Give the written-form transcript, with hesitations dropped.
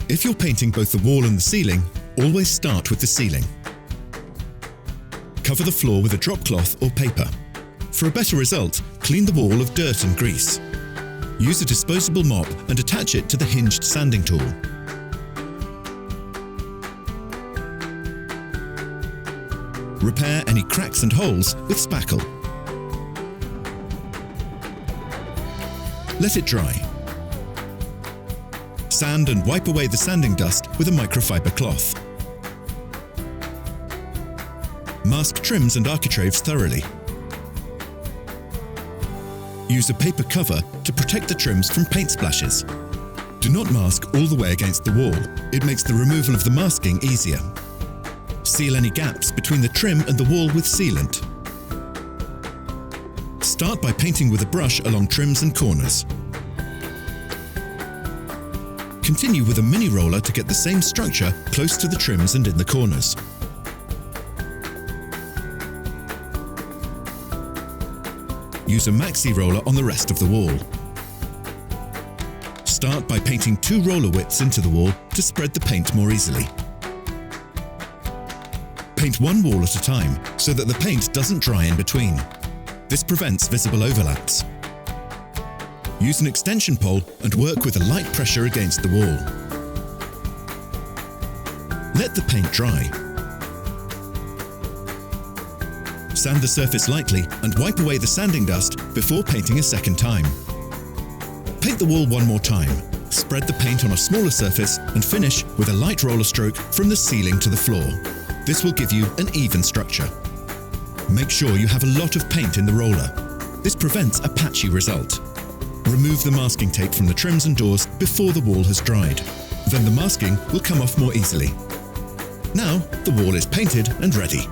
If you're painting both the wall and the ceiling, always start with the ceiling. Cover the floor with a drop cloth or paper. For a better result, clean the wall of dirt and grease. Use a disposable mop and attach it to the hinged sanding tool. Repair any cracks and holes with spackle. Let it dry. Sand and wipe away the sanding dust with a microfiber cloth. Mask trims and architraves thoroughly. Use a paper cover to protect the trims from paint splashes. Do not mask all the way against the wall. It makes the removal of the masking easier. Seal any gaps between the trim and the wall with sealant. Start by painting with a brush along trims and corners. Continue with a mini roller to get the same structure close to the trims and in the corners. Use a maxi roller on the rest of the wall. Start by painting 2 roller widths into the wall to spread the paint more easily. Paint one wall at a time so that the paint doesn't dry in between. This prevents visible overlaps. Use an extension pole and work with a light pressure against the wall. Let the paint dry. Sand the surface lightly and wipe away the sanding dust before painting a second time. Paint the wall one more time. Spread the paint on a smaller surface and finish with a light roller stroke from the ceiling to the floor. This will give you an even structure. Make sure you have a lot of paint in the roller. This prevents a patchy result. Remove the masking tape from the trims and doors before the wall has dried. Then the masking will come off more easily. Now the wall is painted and ready.